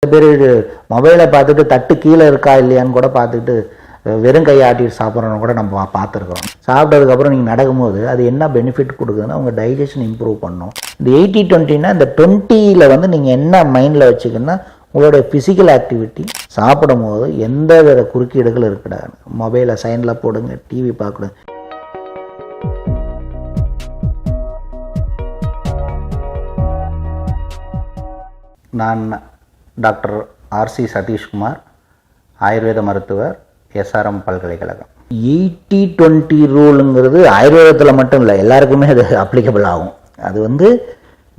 சில பேர் மொபைலை பார்த்துட்டு தட்டு கீழே இருக்கா இல்லையான்னு கூட பார்த்துட்டு வெறும் கையை ஆட்டிட்டு சாப்பிட்றவங்க கூட நம்ம பார்த்துருக்குறோம். சாப்பிட்டதுக்கப்புறம் நீங்கள் நடக்கும்போது அது என்ன பெனிஃபிட் கொடுக்குதுன்னா உங்கள் டைஜஷன் இம்ப்ரூவ் பண்ணும். இந்த 80-20னா இந்த 20ல் வந்து நீங்கள் என்ன மைண்டில் வச்சுக்கணுன்னா உங்களோட ஃபிசிக்கல் ஆக்டிவிட்டி சாப்பிடும் போது எந்த வித குறுக்கீடுகள் இருக்கக்கூடாது. மொபைலை சைனில் போடுங்க, டிவி பார்க்கணும். நான் டாக்டர் ஆர்சி சதீஷ்குமார், ஆயுர்வேத மருத்துவர், எஸ்ஆர்எம் பல்கலைக்கழகம். 80-20 ரூலுங்கிறது ஆயுர்வேதத்தில் மட்டும் இல்லை, எல்லாருக்குமே அது அப்ளிகபிள் ஆகும். அது வந்து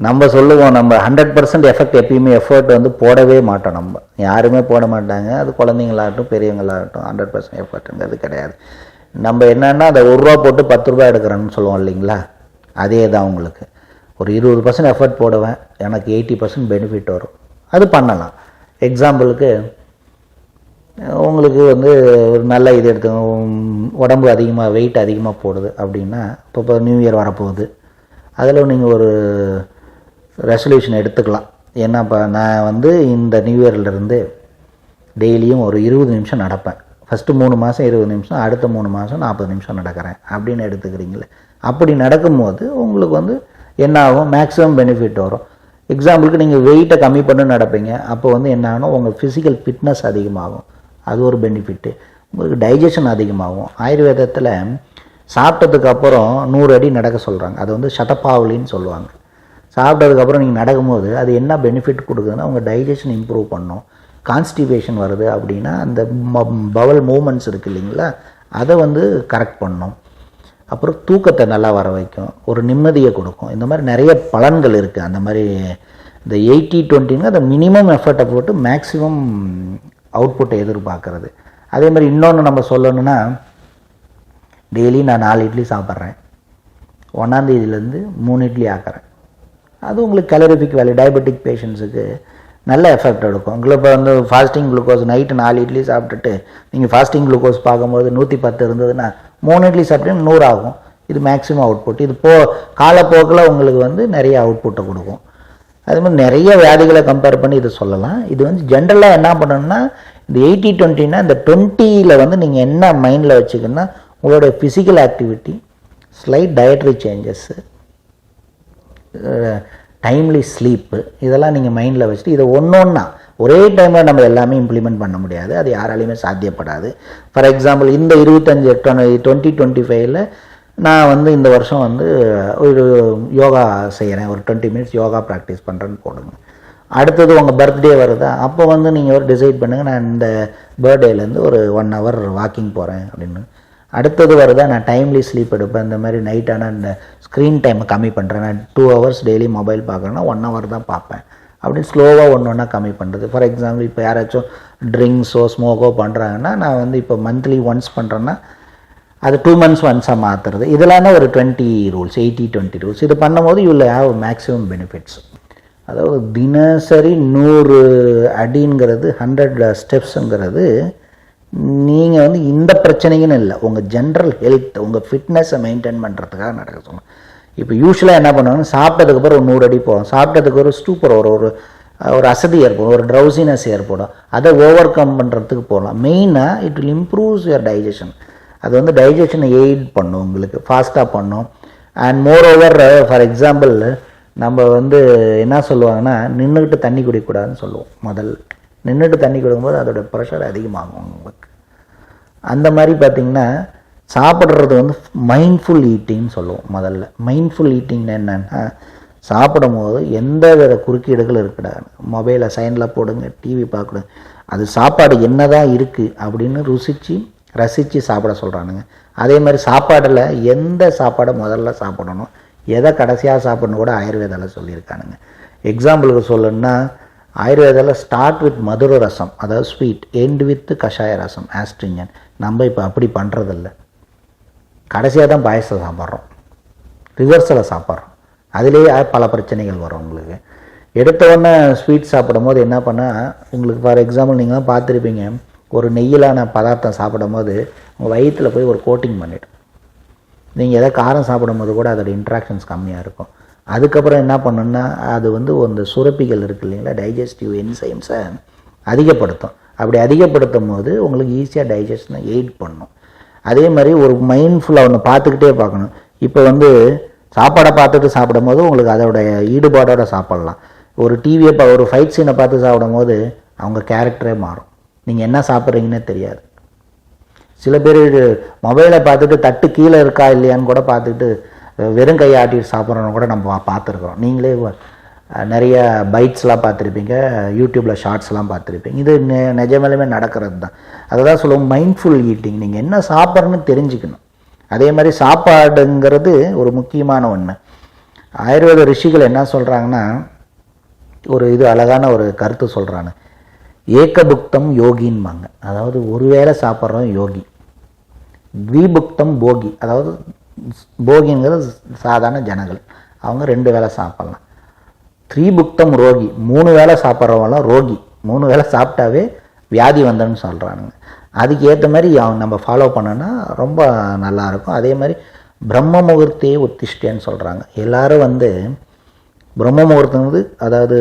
நம்ம சொல்லுவோம், நம்ம 100% எஃபெக்ட் எப்பயுமே எஃபர்ட் வந்து போடவே மாட்டோம். நம்ம யாருமே போட மாட்டாங்க. அது குழந்தைங்களாகட்டும் பெரியவங்களாகட்டும் 100% எஃபர்ட்டுங்கிறது கிடையாது. நம்ம என்னென்னா அந்த ₹1 போட்டு ₹10 எடுக்கிறோன்னு சொல்லுவோம் இல்லைங்களா, அதே தான். உங்களுக்கு ஒரு 20% எஃபர்ட் போடுவேன், எனக்கு 80% பெனிஃபிட் வரும். அது பண்ணலாம். எக்ஸாம்பிளுக்கு உங்களுக்கு வந்து ஒரு நல்ல இது எடுத்து உடம்பு அதிகமாக வெயிட் அதிகமாக போடுது அப்படின்னா, இப்போ நியூ இயர் வரப்போகுது, அதில் நீங்கள் ஒரு ரெசல்யூஷன் எடுத்துக்கலாம். ஏன்னா இப்போ நான் வந்து இந்த நியூ இயர்லேருந்து டெய்லியும் ஒரு 20 நிமிஷம் நடப்பேன். ஃபஸ்ட்டு 3 மாதம் 20 நிமிஷம், அடுத்த 3 மாதம் 40 நிமிஷம் நடக்கிறேன் அப்படின்னு எடுத்துக்கிறீங்களே. அப்படி நடக்கும்போது உங்களுக்கு வந்து என்ன ஆகும், மேக்ஸிமம் பெனிஃபிட் வரும். எக்ஸாம்பிளுக்கு நீங்கள் வெயிட்டை கம்மி பண்ணி நடப்பீங்க, அப்போ வந்து என்ன ஆகும், உங்கள் ஃபிசிக்கல் ஃபிட்னஸ் அதிகமாகும். அது ஒரு பெனிஃபிட்டு. உங்களுக்கு டைஜஷன் அதிகமாகும். ஆயுர்வேதத்தில் சாப்பிட்டதுக்கு அப்புறம் 100 அடி நடக்க சொல்கிறாங்க. அது வந்து சதபாவலின்னு சொல்லுவாங்க. சாப்பிட்டதுக்கப்புறம் நீங்கள் நடக்கும்போது அது என்ன பெனிஃபிட் கொடுக்குதுன்னா உங்கள் டைஜஷன் இம்ப்ரூவ் பண்ணும். கான்ஸ்டிபேஷன் வருது அப்படின்னா அந்த பவல் மூமெண்ட்ஸ் இருக்குது இல்லைங்களா, அதை வந்து கரெக்ட் பண்ணும். அப்புறம் தூக்கத்தை நல்லா வர வைக்கும், ஒரு நிம்மதியை கொடுக்கும். இந்த மாதிரி நிறைய பலன்கள் இருக்குது. அந்த மாதிரி இந்த 80-20ங்க அந்த மினிமம் எஃபர்ட்டை போட்டு மேக்ஸிமம் அவுட்புட்டை எதிர்பார்க்கறது. அதே மாதிரி இன்னொன்று நம்ம சொல்லணுன்னா, டெய்லி நான் 4 இட்லி சாப்பிட்றேன், 1ஆம் தேதியிலேருந்து 3 இட்லி ஆக்கிறேன். அது உங்களுக்கு கலரிஃபிக் வேல்யூ டயபெட்டிக் பேஷண்ட்ஸுக்கு நல்ல எஃபெக்ட் எடுக்கும். உங்களுக்கு இப்போ வந்து ஃபாஸ்டிங் குளுக்கோஸ் நைட்டு 4 இட்லி சாப்பிட்டுட்டு நீங்கள் ஃபாஸ்டிங் குளுக்கோஸ் பார்க்கும்போது 110 இருந்ததுன்னா 3 இட்லி சாப்பிட்டு 100 ஆகும். இது மேக்ஸிமம் அவுட்புட். இது காலப்போக்கில் உங்களுக்கு வந்து நிறைய அவுட்புட்டை கொடுக்கும். அது மாதிரி நிறைய வியாதிகளை கம்பேர் பண்ணி இது சொல்லலாம். இது வந்து ஜென்ரலாக என்ன பண்ணணும்னா, இந்த 80-20னா இந்த 20ல் வந்து நீங்கள் என்ன மைண்டில் வச்சுக்கணுன்னா உங்களோட physical activity, slight dietary changes, timely sleep, இதெல்லாம் நீங்கள் மைண்டில் வச்சுட்டு இதை ஒன்றா ஒரே டைமில் நம்ம எல்லாமே இம்ப்ளிமெண்ட் பண்ண முடியாது. அது யாராலையுமே சாத்தியப்படாது. ஃபார் எக்ஸாம்பிள் இந்த 2025 நான் வந்து இந்த வருஷம் வந்து ஒரு யோகா செய்கிறேன், ஒரு 20 மினிட்ஸ் யோகா ப்ராக்டிஸ் பண்ணுறேன்னு போடுங்க. அடுத்தது உங்கள் பர்த்டே வருதா, அப்போ வந்து நீங்கள் ஒரு டிசைட் பண்ணுங்கள், நான் இந்த பர்த்டேலேருந்து ஒரு 1 ஹவர் வாக்கிங் போகிறேன் அப்படின்னு. அடுத்தது வருதா, நான் டைம்லி ஸ்லீப் எடுப்பேன், இந்த மாதிரி நைட்டான இந்த ஸ்க்ரீன் டைமை கம்மி பண்ணுறேன், நான் 2 ஹவர்ஸ் டெய்லி மொபைல் பார்க்குறேன்னா 1 ஹவர் தான் பார்ப்பேன் அப்படின்னு ஸ்லோவாக ஒன்று கம்மி பண்ணுறது. ஃபார் எக்ஸாம்பிள் இப்போ யாராச்சும் ட்ரிங்க்ஸோ ஸ்மோக்கோ பண்ணுறாங்கன்னா, நான் வந்து இப்போ மந்த்லி ஒன்ஸ் பண்ணுறேன்னா அது 2 months ஒன்ஸாக மாற்றுறது. இதெல்லாம் தான் ஒரு 20 ரூல்ஸ், 80-20 ரூல்ஸ். இது பண்ணும்போது you will have maximum benefits. அதாவது தினசரி 100 அடிங்கிறது 100 ஸ்டெப்ஸுங்கிறது நீங்கள் வந்து இந்த பிரச்சனைக்குன்னு இல்லை, உங்கள் ஜென்ரல் ஹெல்த், உங்கள் ஃபிட்னஸை மெயின்டைன் பண்ணுறதுக்காக நடக்க சொல்லணும். இப்போ யூஸ்வலாக என்ன பண்ணுவாங்கன்னா, சாப்பிட்டதுக்கப்புறம் ஒரு 100 அடி போகும், சாப்பிட்டதுக்கு ஒரு ஸ்டூப்பர் ஒரு அசதி ஏற்படும், ஒரு ட்ரௌசினஸ் ஏற்படும். அதை ஓவர் கம் பண்ணுறதுக்கு போகலாம். மெயினாக it will improves your digestion. அது வந்து டைஜஷனை எய்ட் பண்ணும், உங்களுக்கு ஃபாஸ்ட்டாக பண்ணும். And more over, for example நம்ம வந்து என்ன சொல்லுவாங்கன்னா, நின்றுக்கிட்டு தண்ணி குடிக்கக்கூடாதுன்னு சொல்லுவோம். முதல்ல நின்றுட்டு தண்ணி குடிக்கும்போது அதோட ப்ரெஷர் அதிகமாகும் உங்களுக்கு. அந்த மாதிரி பார்த்திங்கன்னா சாப்பிட்றது வந்து மைண்ட்ஃபுல் ஈட்டிங்னு சொல்லுவோம். முதல்ல மைண்ட்ஃபுல் ஈட்டிங்னு என்னென்னா, சாப்பிடும் போது எந்த வித குறுக்கீடுகள் இருக்கக்கூடாது. மொபைலை சைனில் போடுங்க, டிவி பார்க்கணும். அது சாப்பாடு என்ன தான் இருக்குது அப்படின்னு ரசித்து சாப்பிட சொல்கிறானுங்க. அதே மாதிரி சாப்பாடில் எந்த சாப்பாடை முதல்ல சாப்பிடணும், எதை கடைசியாக சாப்பிடணும் கூட ஆயுர்வேதாவில் சொல்லியிருக்கானுங்க. எக்ஸாம்பிளுக்கு சொல்லணுன்னா, ஆயுர்வேதாவில் ஸ்டார்ட் வித் மதுர ரசம், அதாவது ஸ்வீட், எண்ட் வித் கஷாய ரசம், ஆஸ்ட்ரிஞ்சன். நம்ம இப்போ அப்படி பண்ணுறதில்ல. கடைசியாக தான் பாயசம் சாப்பிட்றோம், ரிவர்ஸில் சாப்பிட்றோம். அதுலேயே பல பிரச்சனைகள் வரும் உங்களுக்கு. எடுத்தோடனே ஸ்வீட் சாப்பிடும் போது என்ன பண்ணால், உங்களுக்கு ஃபார் எக்ஸாம்பிள் நீங்கள் தான் பார்த்துருப்பீங்க, ஒரு நெய்யிலான பதார்த்தம் சாப்பிடும் போது உங்கள் வயிற்றில் போய் ஒரு கோட்டிங் பண்ணிவிடும். நீங்கள் எதை காரம் சாப்பிடும் போது கூட அதோட இன்ட்ராக்ஷன்ஸ் கம்மியாக இருக்கும். அதுக்கப்புறம் என்ன பண்ணணும்னா அது வந்து அந்த சுரப்பிகள் இருக்குது இல்லைங்களா, டைஜஸ்டிவ் என்சைம்ஸை அதிகப்படுத்தும். அப்படி அதிகப்படுத்தும் போது உங்களுக்கு ஈஸியாக டைஜஷனை எய்ட் பண்ணும். அதே மாதிரி ஒரு மைண்ட்ஃபுல்லாக ஒன்று பார்த்துக்கிட்டே பார்க்கணும். இப்போ வந்து சாப்பாடை பார்த்துட்டு சாப்பிடும் போது உங்களுக்கு அதோடைய ஈடுபாடோடு சாப்பிட்லாம். ஒரு டிவியை ஒரு ஃபைட் சீனை பார்த்து சாப்பிடும் போது அவங்க கேரக்டரே மாறும். நீங்கள் என்ன சாப்பிட்றீங்கன்னே தெரியாது. சில பேர் மொபைலை பார்த்துட்டு தட்டு கீழே இருக்கா இல்லையான்னு கூட பார்த்துட்டு வெறும் கையை ஆட்டிட்டு சாப்பிட்றவங்க கூட நம்ம பார்த்துருக்குறோம். நீங்களே நிறைய பைட்ஸ்லாம் பார்த்துருப்பீங்க, யூடியூப்பில் ஷார்ட்ஸ்லாம் பார்த்துருப்பீங்க. இது நிஜமேலுமே நடக்கிறது தான். அதை தான் சொல்லுவோம் மைண்ட்ஃபுல் ஈட்டிங். நீங்கள் என்ன சாப்பிட்றன்னு தெரிஞ்சுக்கணும். அதே மாதிரி சாப்பாடுங்கிறது ஒரு முக்கியமான ஒன்று. ஆயுர்வேத ரிஷிகள் என்ன சொல்கிறாங்கன்னா, ஒரு இது அழகான ஒரு கருத்து சொல்கிறாங்க. ஏகபுக்தம் யோகின்பாங்க. அதாவது ஒரு வேளை சாப்பிட்றோம் யோகி. த்விபுக்தம் போகி, அதாவது போகிங்கிறது சாதாரண ஜனங்கள், அவங்க 2 வேளை சாப்பிட்லாம். த்ரீபுக்தம் ரோகி, 3 வேளை சாப்பிட்றவங்களாம் ரோகி. 3 வேளை சாப்பிட்டாவே வியாதி வந்தன்னு சொல்கிறானுங்க. அதுக்கு ஏற்ற மாதிரி நம்ம ஃபாலோ பண்ணோன்னா ரொம்ப நல்லாயிருக்கும். அதே மாதிரி பிரம்ம முகூர்த்தையே உத்திஷ்டேன்னு சொல்கிறாங்க. எல்லோரும் வந்து பிரம்ம முகூர்த்தம் வந்து அதாவது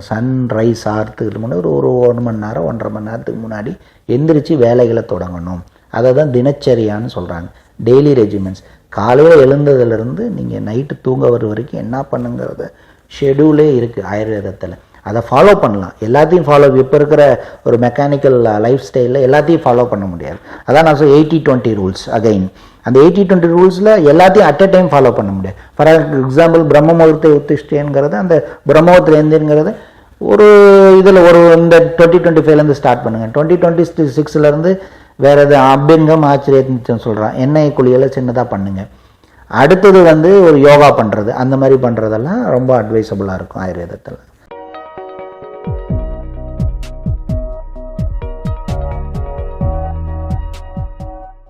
சன்ரைஸ் ஆகிறதுக்கு முன்னாடி ஒரு 1 மணி நேரம் 1.5 மணி நேரத்துக்கு முன்னாடி எந்திரிச்சு வேலைகளை தொடங்கணும். அதை தான் தினச்சரியான்னு சொல்கிறாங்க. Daily regiments. காலையில் எழுந்ததுலேருந்து நீங்கள் நைட்டு தூங்க வர வரைக்கும் என்ன பண்ணுங்கிறத ஷெடியூலே இருக்குது ஆயுர்வேதத்தில். அதை ஃபாலோ பண்ணலாம். எல்லாத்தையும் ஃபாலோ, இப்போ இருக்கிற ஒரு மெக்கானிக்கல் லைஃப் ஸ்டைலில் எல்லாத்தையும் ஃபாலோ பண்ண முடியாது. அதான் நான் 80-20 ரூல்ஸ். அகைன் அந்த 80-20 ரூல்ஸில் எல்லாத்தையும் அட் அ டைம் ஃபாலோ பண்ண முடியாது. ஃபார் எக்ஸாம்பிள் பிரம்ம முகூர்த்த உத்திஷ்டேங்கிறது, அந்த பிரம்மோத்திர எந்திரங்கிறது ஒரு இதில் ஒரு இந்த 2025லேருந்து ஸ்டார்ட் பண்ணுங்கள். 2026லேருந்து வேறு எது அபியங்கம் ஆச்சரியன்னு சொல்கிறான், எண்ணெய் குளியெல்லாம் சின்னதாக பண்ணுங்கள். அடுத்தது வந்து ஒரு யோகா பண்ணுறது, அந்த மாதிரி பண்ணுறதெல்லாம் ரொம்ப அட்வைசபுளாக இருக்கும் ஆயுர்வேதத்தில்.